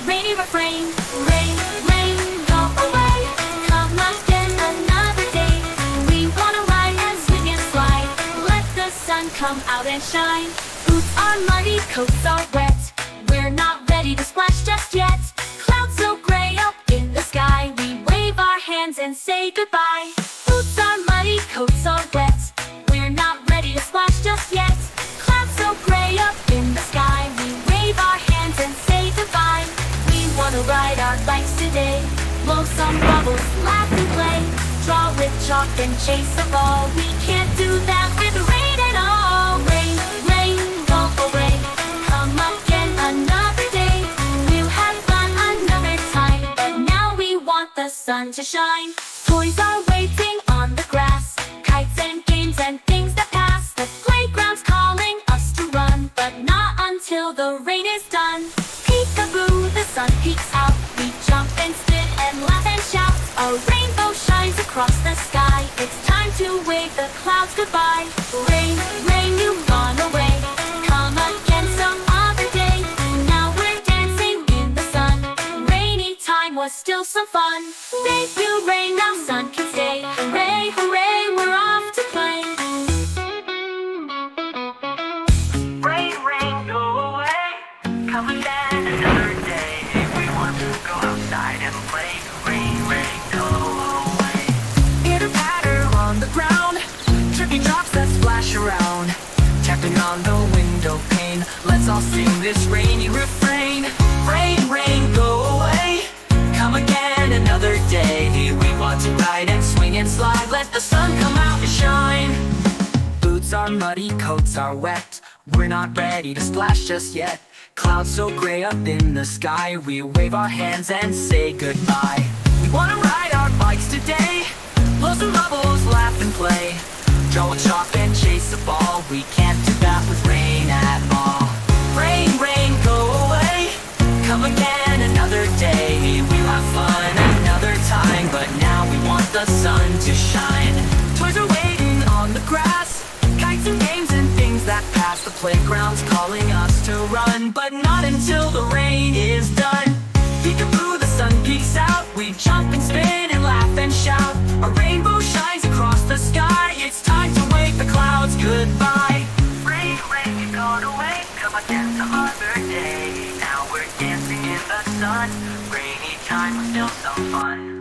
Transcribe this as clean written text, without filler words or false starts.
this rainy refrain. Rain, rain, go away. Come again another day. We wanna ride and swing and slide. Let the sun come out and shine. Boots are muddy, coats are wet. We're not ready to splash just yet. Clouds so gray up in the sky. We wave our hands and say goodbye. Boots are muddy, coats are wet. We're not ready to splash just yet. Clouds so gray up in the sky. We wave our hands and say goodbye. We wanna ride our bikes today. Blow some bubbles, laugh and play. Draw with chalk and chase a ball. We can't do that with rain at all. Rain, rain, go away. Come again another day. We'll have fun another time. But now we want the sun to shine. Toys are waiting on the grass. Kites and games and things that pass. The playground's calling us to run, but not until the rain is done. Peek-a-boo, the sun peeks out. We jump and spin and laugh and shout. A rainbow shines across the sky. It's time to wave the clouds goodbye. Rain, rain, you've gone away. Come again some other day. Now we're dancing in the sun. Rainy time was still some fun. Thank you, rain, now sun can stay. Hooray, hooray, we're off to play. Rain, rain, go away. Come again another day. We want to go outside and play. Rain, rain, go away. Pitter patter on the ground. Tricky drops that splash around. Tapping on the window pane. Let's all sing this rainy refrain. Rain, rain, go away. Come again another day. We want to ride and swing and slide. Let the sun come out and shine. Boots are muddy, coats are wet. We're not ready to splash just yet. Clouds so gray up in the sky. We wave our hands and say goodbye. We wanna ride our bikes today. Blow some bubbles, laugh and play. Draw a chalk and chase a ball. We can't do that with rain at all. Rain, rain, go away. Come again another day. We'll have fun another time. But now we want the sun to shine. Toys are waiting on the grass. Kites and games and things that pass. The playground's calling us to run, but not until the rain is done. Peek-a-boo, the sun peeks out. We jump and spin and laugh and shout. A rainbow shines across the sky. It's time to wave the clouds goodbye. Rain, rain, you've gone away. Come again some other day. Now we're dancing in the sun. Rainy time was still some fun.